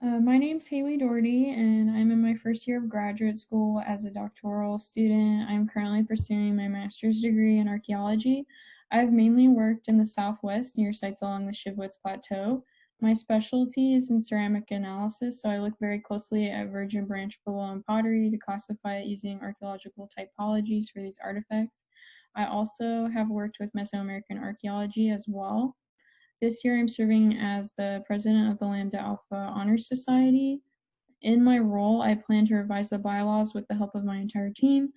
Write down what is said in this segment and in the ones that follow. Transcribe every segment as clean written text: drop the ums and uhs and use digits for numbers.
My name's Haley Doherty, and I'm in my first year of graduate school as a doctoral student. I'm currently pursuing my master's degree in archaeology. I've mainly worked in the Southwest near sites along the Shibwitz Plateau. My specialty is in ceramic analysis, so I look very closely at virgin branch below and pottery to classify it using archaeological typologies for these artifacts. I also have worked with Mesoamerican archaeology as well. This year, I'm serving as the president of the Lambda Alpha Honor Society. In my role, I plan to revise the bylaws with the help of my entire team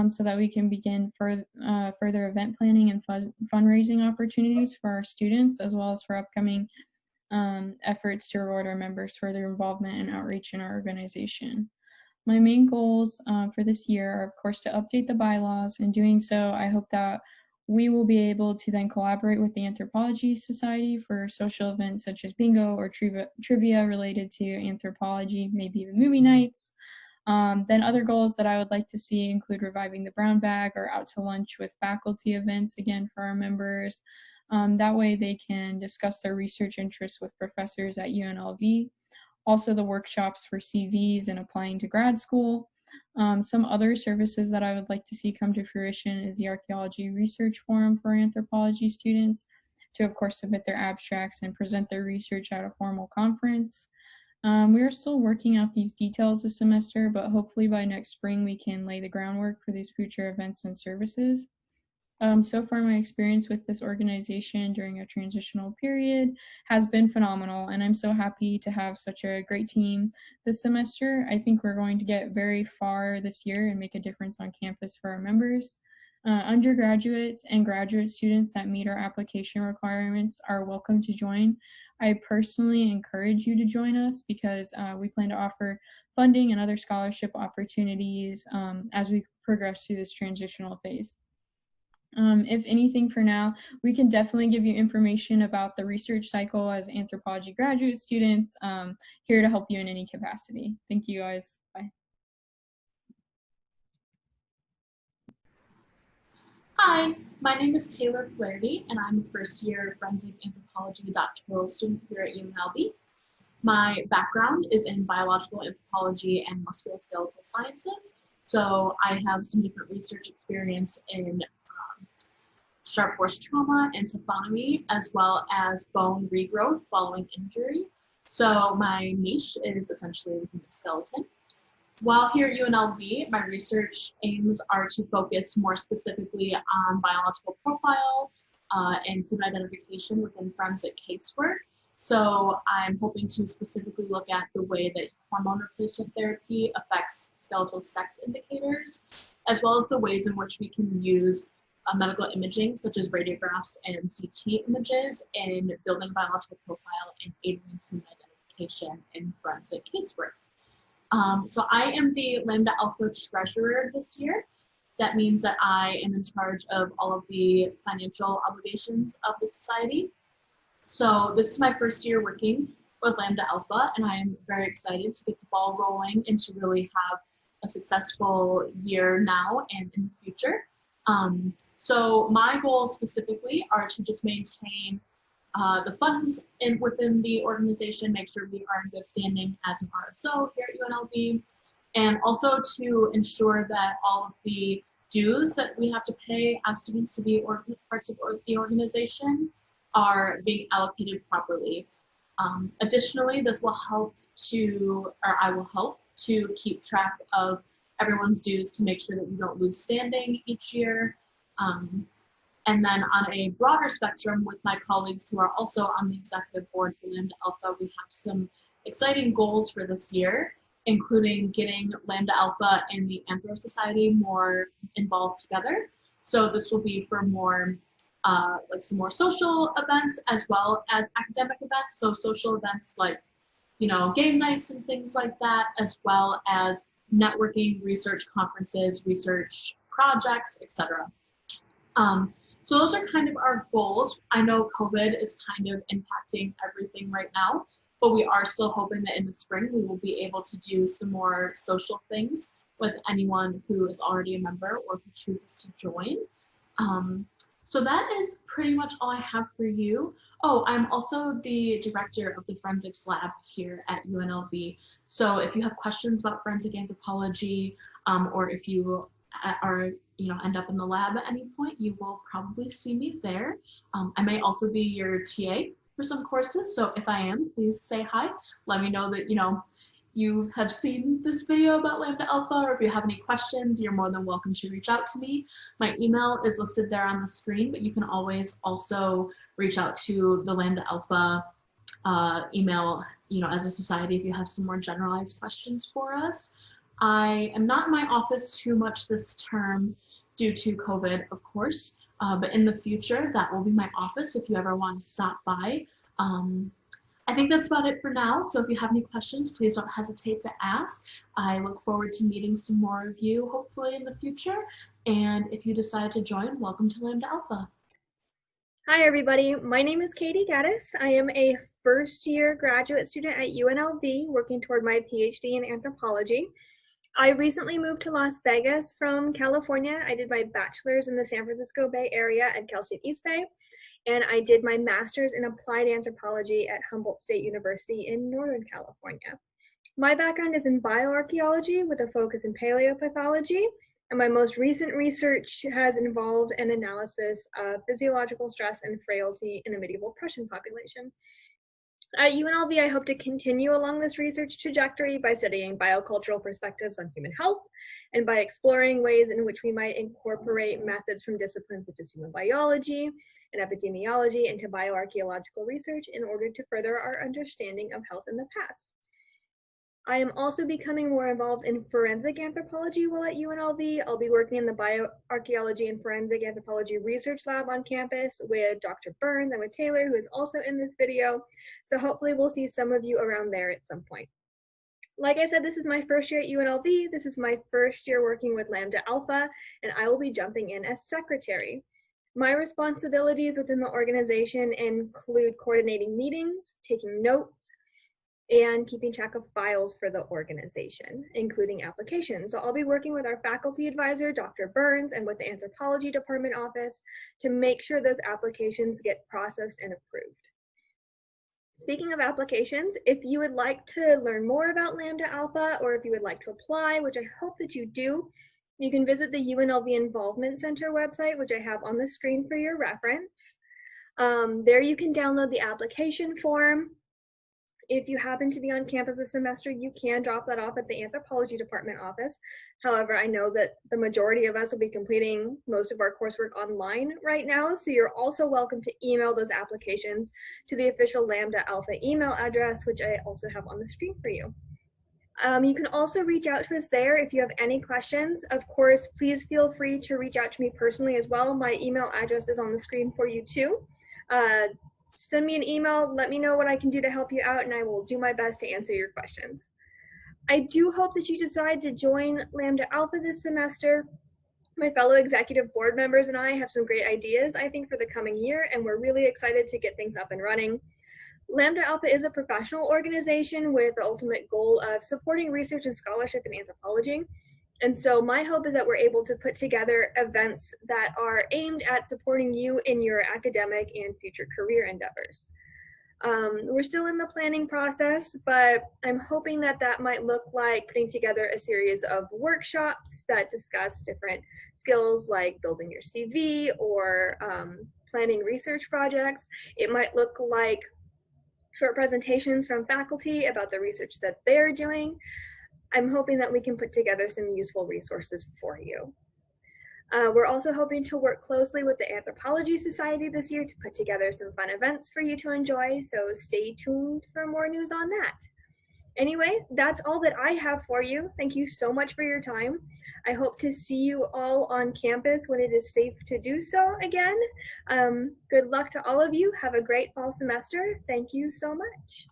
so that we can begin further event planning and fundraising opportunities for our students, as well as for upcoming efforts to reward our members for their involvement and outreach in our organization. My main goals for this year are, of course, to update the bylaws. In doing so, I hope that we will be able to then collaborate with the Anthropology Society for social events such as bingo or trivia related to anthropology, maybe even movie nights. Then other goals that I would like to see include reviving the brown bag or out to lunch with faculty events, again, for our members. That way they can discuss their research interests with professors at UNLV. Also the workshops for CVs and applying to grad school. Some other services that I would like to see come to fruition is the Archaeology Research Forum for anthropology students to, of course, submit their abstracts and present their research at a formal conference. We are still working out these details this semester, but hopefully by next spring we can lay the groundwork for these future events and services. So far, my experience with this organization during a transitional period has been phenomenal, and I'm so happy to have such a great team this semester. I think we're going to get very far this year and make a difference on campus for our members. Undergraduates and graduate students that meet our application requirements are welcome to join. I personally encourage you to join us because we plan to offer funding and other scholarship opportunities as we progress through this transitional phase. If anything, for now, we can definitely give you information about the research cycle as anthropology graduate students, here to help you in any capacity. Thank you, guys. Bye. Hi, my name is Taylor Flaherty, and I'm a first-year forensic anthropology doctoral student here at UNLV. My background is in biological anthropology and musculoskeletal sciences, so I have some different research experience in sharp force trauma and taphonomy, as well as bone regrowth following injury. So my niche is essentially the human skeleton. While here at UNLV, my research aims are to focus more specifically on biological profile and food identification within forensic casework. So I'm hoping to specifically look at the way that hormone replacement therapy affects skeletal sex indicators, as well as the ways in which we can use medical imaging, such as radiographs and CT images, in building biological profile and aiding in human identification in forensic casework. So I am the Lambda Alpha treasurer this year. That means that I am in charge of all of the financial obligations of the society. So this is my first year working with Lambda Alpha, and I am very excited to get the ball rolling and to really have a successful year now and in the future. So my goals specifically are to just maintain the funds within the organization, make sure we are in good standing as an RSO here at UNLV, and also to ensure that all of the dues that we have to pay as students to be parts of the organization are being allocated properly. Additionally, this will help to, or I will help to keep track of everyone's dues to make sure that we don't lose standing each year. And then on a broader spectrum with my colleagues who are also on the executive board for Lambda Alpha, we have some exciting goals for this year, including getting Lambda Alpha and the Anthro Society more involved together. So this will be for more, like some more social events as well as academic events. So social events like, game nights and things like that, as well as networking, research conferences, research projects, etc. So those are kind of our goals. I know COVID is kind of impacting everything right now, but we are still hoping that in the spring we will be able to do some more social things with anyone who is already a member or who chooses to join. So that is pretty much all I have for you. Oh, I'm also the director of the forensics lab here at UNLV. So if you have questions about forensic anthropology, or if you are, end up in the lab at any point, you will probably see me there. I may also be your TA for some courses. So if I am, please say hi. Let me know that, you have seen this video about Lambda Alpha, or if you have any questions, you're more than welcome to reach out to me. My email is listed there on the screen, but you can always also reach out to the Lambda Alpha email, as a society if you have some more generalized questions for us. I am not in my office too much this term due to COVID, of course, but in the future, that will be my office if you ever want to stop by. I think that's about it for now. So if you have any questions, please don't hesitate to ask. I look forward to meeting some more of you, hopefully in the future. And if you decide to join, welcome to Lambda Alpha. Hi, everybody. My name is Katie Gaddis. I am a first-year graduate student at UNLV working toward my PhD in anthropology. I recently moved to Las Vegas from California. I did my bachelor's in the San Francisco Bay Area at Cal State East Bay, and I did my master's in applied anthropology at Humboldt State University in Northern California. My background is in bioarchaeology with a focus in paleopathology, and my most recent research has involved an analysis of physiological stress and frailty in a medieval Prussian population. At UNLV, I hope to continue along this research trajectory by studying biocultural perspectives on human health and by exploring ways in which we might incorporate methods from disciplines such as human biology and epidemiology into bioarchaeological research in order to further our understanding of health in the past. I am also becoming more involved in forensic anthropology while at UNLV. I'll be working in the bioarchaeology and forensic anthropology research lab on campus with Dr. Burns and with Taylor, who is also in this video. So hopefully we'll see some of you around there at some point. Like I said, this is my first year at UNLV. This is my first year working with Lambda Alpha, and I will be jumping in as secretary. My responsibilities within the organization include coordinating meetings, taking notes, and keeping track of files for the organization, including applications. So I'll be working with our faculty advisor, Dr. Burns, and with the anthropology department office to make sure those applications get processed and approved. Speaking of applications, if you would like to learn more about Lambda Alpha, or if you would like to apply, which I hope that you do, you can visit the UNLV Involvement Center website, which I have on the screen for your reference. There you can download the application form. If you happen to be on campus this semester, you can drop that off at the anthropology department office. However, I know that the majority of us will be completing most of our coursework online right now, so you're also welcome to email those applications to the official Lambda Alpha email address, which I also have on the screen for you. You can also reach out to us there if you have any questions. Of course, please feel free to reach out to me personally as well. My email address is on the screen for you too. Send me an email, let me know what I can do to help you out, and I will do my best to answer your questions. I do hope that you decide to join Lambda Alpha this semester. My fellow executive board members and I have some great ideas, I think, for the coming year, and we're really excited to get things up and running. Lambda Alpha is a professional organization with the ultimate goal of supporting research and scholarship in anthropology. And so my hope is that we're able to put together events that are aimed at supporting you in your academic and future career endeavors. We're still in the planning process, but I'm hoping that that might look like putting together a series of workshops that discuss different skills like building your CV or planning research projects. It might look like short presentations from faculty about the research that they're doing. I'm hoping that we can put together some useful resources for you. We're also hoping to work closely with the Anthropology Society this year to put together some fun events for you to enjoy, so stay tuned for more news on that. Anyway, that's all that I have for you. Thank you so much for your time. I hope to see you all on campus when it is safe to do so again. Good luck to all of you. Have a great fall semester. Thank you so much.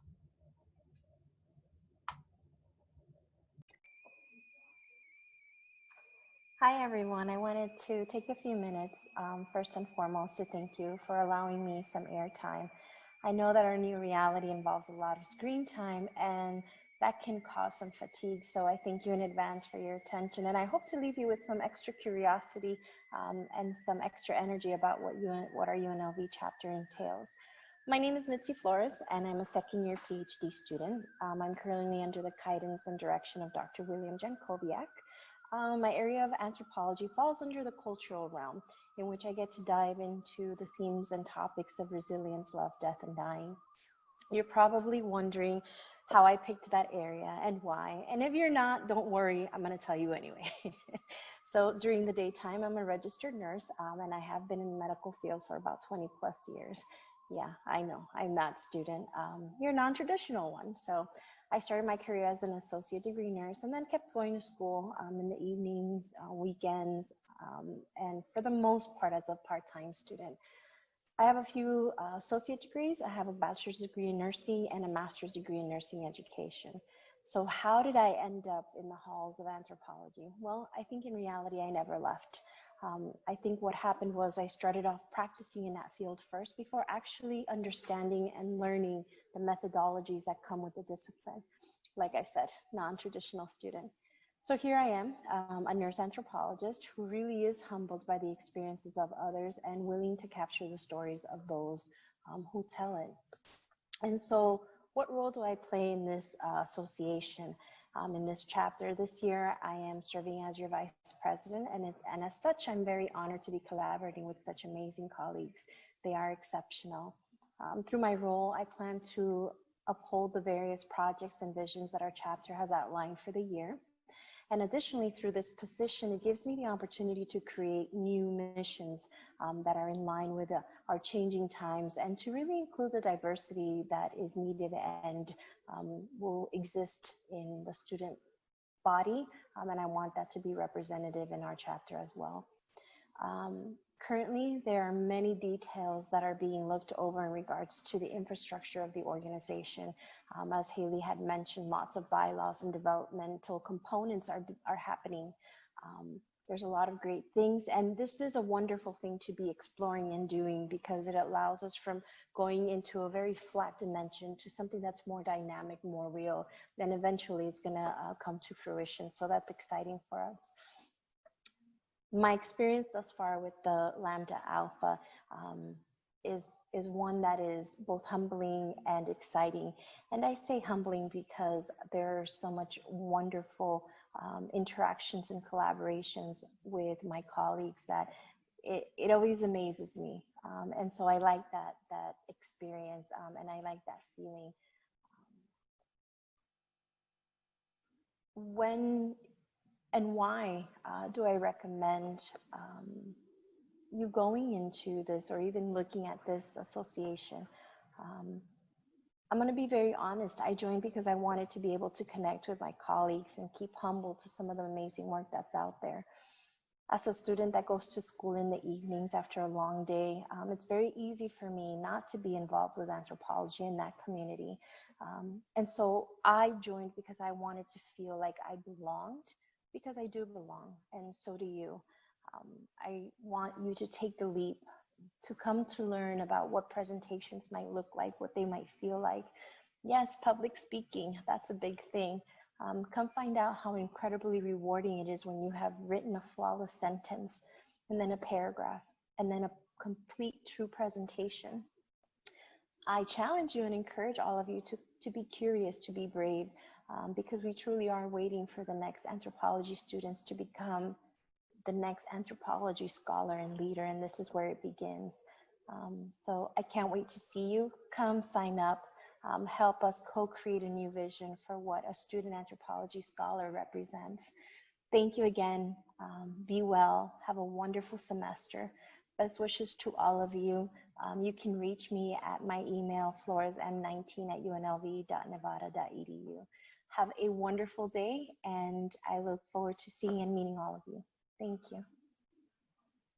Hi, everyone. I wanted to take a few minutes, first and foremost, to thank you for allowing me some airtime. I know that our new reality involves a lot of screen time, and that can cause some fatigue. So I thank you in advance for your attention. And I hope to leave you with some extra curiosity and some extra energy about what our UNLV chapter entails. My name is Mitzi Flores, and I'm a second-year PhD student. I'm currently under the guidance and direction of Dr. William Jankowiak. My area of anthropology falls under the cultural realm, in which I get to dive into the themes and topics of resilience, love, death, and dying. You're probably wondering how I picked that area and why. And if you're not, don't worry, I'm going to tell you anyway. So during the daytime, I'm a registered nurse, and I have been in the medical field for about 20 plus years. Yeah, I know, I'm that student. You're a non-traditional one. So I started my career as an associate degree nurse and then kept going to school in the evenings, weekends, and for the most part as a part-time student. I have a few associate degrees. I have a bachelor's degree in nursing and a master's degree in nursing education. So how did I end up in the halls of anthropology? Well, I think in reality, I never left. I think what happened was I started off practicing in that field first before actually understanding and learning the methodologies that come with the discipline. Like I said, non-traditional student. So here I am, a nurse anthropologist who really is humbled by the experiences of others and willing to capture the stories of those who tell it. And so what role do I play in this association, in this chapter? This year, I am serving as your vice president, and as such, I'm very honored to be collaborating with such amazing colleagues. They are exceptional. Through my role, I plan to uphold the various projects and visions that our chapter has outlined for the year. And additionally, through this position, it gives me the opportunity to create new missions that are in line with our changing times and to really include the diversity that is needed and will exist in the student body. And I want that to be representative in our chapter as well. Currently, there are many details that are being looked over in regards to the infrastructure of the organization. As Haley had mentioned, lots of bylaws and developmental components are happening. There's a lot of great things, and this is a wonderful thing to be exploring and doing because it allows us from going into a very flat dimension to something that's more dynamic, more real, and eventually it's gonna come to fruition. So that's exciting for us. My experience thus far with the Lambda Alpha is one that is both humbling and exciting. And I say humbling because there's so much wonderful interactions and collaborations with my colleagues that it always amazes me. And so I like that experience and I like that feeling. When and why do I recommend you going into this or even looking at this association? I'm going to be very honest. I joined because I wanted to be able to connect with my colleagues and keep humble to some of the amazing work that's out there. As a student that goes to school in the evenings after a long day, it's very easy for me not to be involved with anthropology in that community. And so I joined because I wanted to feel like I belonged, because I do belong, and so do you. I want you to take the leap, to come to learn about what presentations might look like, what they might feel like. Yes, public speaking, that's a big thing. Come find out how incredibly rewarding it is when you have written a flawless sentence, and then a paragraph, and then a complete true presentation. I challenge you and encourage all of you to be curious, to be brave, because we truly are waiting for the next anthropology students to become the next anthropology scholar and leader, and this is where it begins. So I can't wait to see you. Come sign up, help us co-create a new vision for what a student anthropology scholar represents. Thank you again. Be well. Have a wonderful semester. Best wishes to all of you. You can reach me at my email, floresm19@unlv.nevada.edu. Have a wonderful day, and I look forward to seeing and meeting all of you. Thank you.